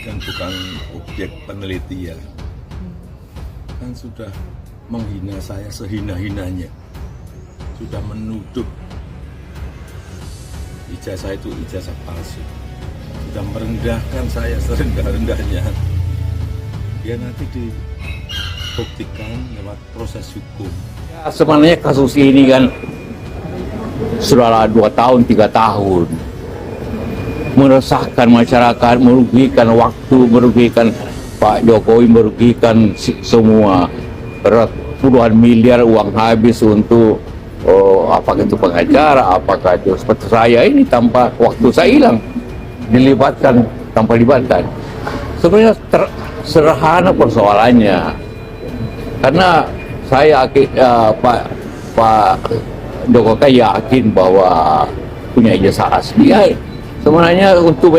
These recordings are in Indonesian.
kan bukan objek penelitian. Kan sudah menghina saya sehina-hinanya. Sudah menuduh ijazah itu ijazah palsu. Sudah merendahkan saya serendah-rendahnya. Dia nanti dibuktikan lewat proses hukum. Ya, sebenarnya kasus ini kan sudah 2 tahun, 3 tahun. Meresahkan masyarakat, merugikan waktu, merugikan Pak Jokowi, merugikan semua. Puluhan miliar uang habis untuk apakah itu pengacara, apakah itu seperti saya ini tanpa waktu saya hilang, dilibatkan tanpa libatkan. Sebenarnya sederhana persoalannya, karena saya Pak Jokowi yakin bahwa punya ijazah asli. Ya, sebenarnya untuk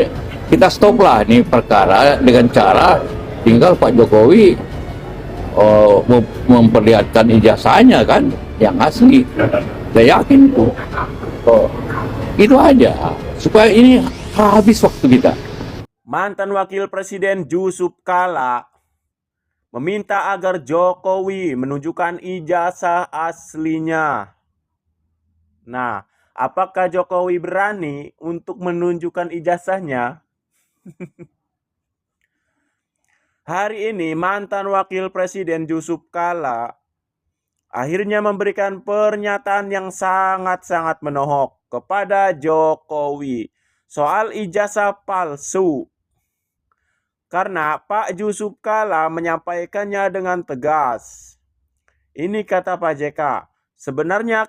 kita stop lah ini perkara dengan cara tinggal Pak Jokowi memperlihatkan ijazahnya kan yang asli. Saya yakin itu. Itu aja supaya ini habis waktu kita. Mantan Wakil Presiden Yusuf Kala meminta agar Jokowi menunjukkan ijazah aslinya. Nah, apakah Jokowi berani untuk menunjukkan ijazahnya? Hari ini mantan Wakil Presiden Yusuf Kala akhirnya memberikan pernyataan yang sangat-sangat menohok kepada Jokowi soal ijazah palsu. Karena Pak Yusuf Kala menyampaikannya dengan tegas. Ini kata Pak JK, sebenarnya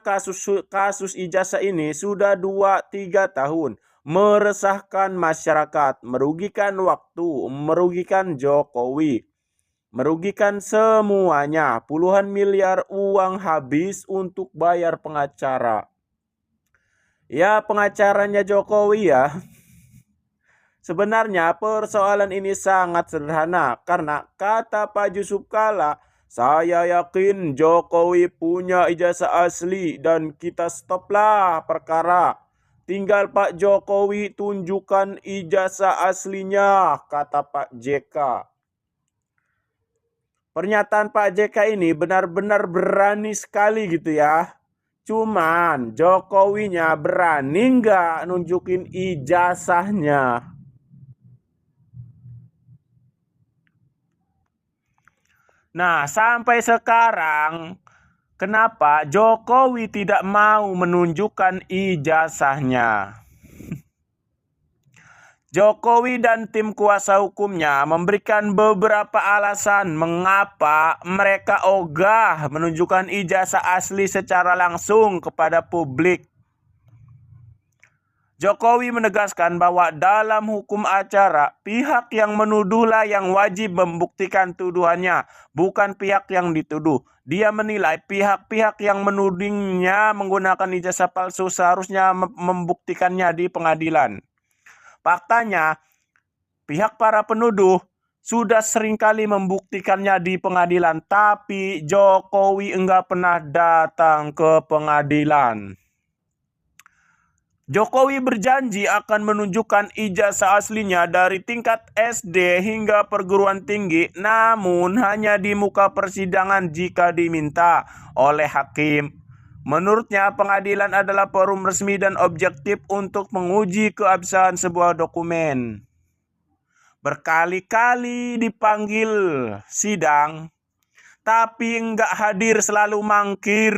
kasus ijazah ini sudah 2-3 tahun meresahkan masyarakat, merugikan waktu, merugikan Jokowi, merugikan semuanya. Puluhan miliar uang habis untuk bayar pengacara. Ya, pengacaranya Jokowi ya. Sebenarnya persoalan ini sangat sederhana karena kata Pak Yusuf Kala, saya yakin Jokowi punya ijazah asli dan kita stoplah perkara. Tinggal Pak Jokowi tunjukkan ijazah aslinya, kata Pak JK. Pernyataan Pak JK ini benar-benar berani sekali gitu ya. Cuman Jokowinya berani nggak nunjukin ijazahnya? Nah, sampai sekarang kenapa Jokowi tidak mau menunjukkan ijazahnya? Jokowi dan tim kuasa hukumnya memberikan beberapa alasan mengapa mereka ogah menunjukkan ijazah asli secara langsung kepada publik. Jokowi menegaskan bahwa dalam hukum acara, pihak yang menuduhlah yang wajib membuktikan tuduhannya, bukan pihak yang dituduh. Dia menilai pihak-pihak yang menudingnya menggunakan ijazah palsu seharusnya membuktikannya di pengadilan. Faktanya, pihak para penuduh sudah seringkali membuktikannya di pengadilan, tapi Jokowi enggak pernah datang ke pengadilan. Jokowi berjanji akan menunjukkan ijazah aslinya dari tingkat SD hingga perguruan tinggi, namun hanya di muka persidangan jika diminta oleh hakim. Menurutnya, pengadilan adalah forum resmi dan objektif untuk menguji keabsahan sebuah dokumen. Berkali-kali dipanggil sidang, tapi enggak hadir, selalu mangkir.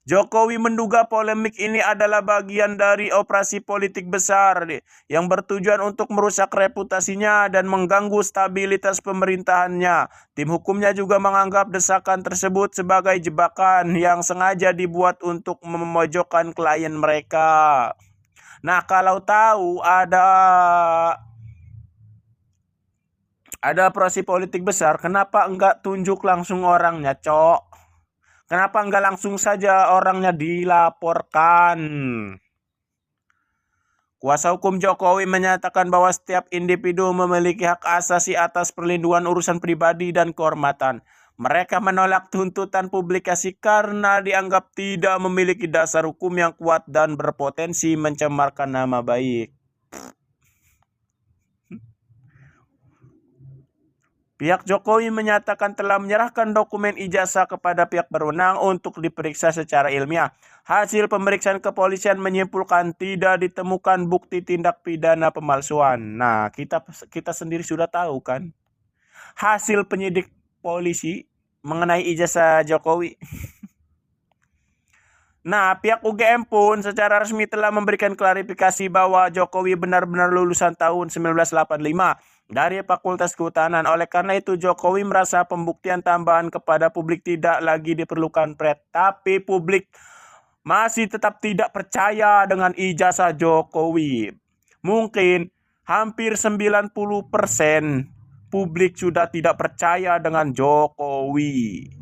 Jokowi menduga polemik ini adalah bagian dari operasi politik besar yang bertujuan untuk merusak reputasinya dan mengganggu stabilitas pemerintahannya. Tim hukumnya juga menganggap desakan tersebut sebagai jebakan yang sengaja dibuat untuk memojokkan klien mereka. Nah, kalau tahu ada operasi politik besar, kenapa enggak tunjuk langsung orangnya, Cok? Kenapa enggak langsung saja orangnya dilaporkan? Kuasa hukum Jokowi menyatakan bahwa setiap individu memiliki hak asasi atas perlindungan urusan pribadi dan kehormatan. Mereka menolak tuntutan publikasi karena dianggap tidak memiliki dasar hukum yang kuat dan berpotensi mencemarkan nama baik. Pihak Jokowi menyatakan telah menyerahkan dokumen ijazah kepada pihak berwenang untuk diperiksa secara ilmiah. Hasil pemeriksaan kepolisian menyimpulkan tidak ditemukan bukti tindak pidana pemalsuan. Nah, kita sendiri sudah tahu kan hasil penyidik polisi mengenai ijazah Jokowi. Nah, pihak UGM pun secara resmi telah memberikan klarifikasi bahwa Jokowi benar-benar lulusan tahun 1985 dari Fakultas Kehutanan. Oleh karena itu, Jokowi merasa pembuktian tambahan kepada publik tidak lagi diperlukan, Pret. Tapi publik masih tetap tidak percaya dengan ijazah Jokowi. Mungkin hampir 90% publik sudah tidak percaya dengan Jokowi.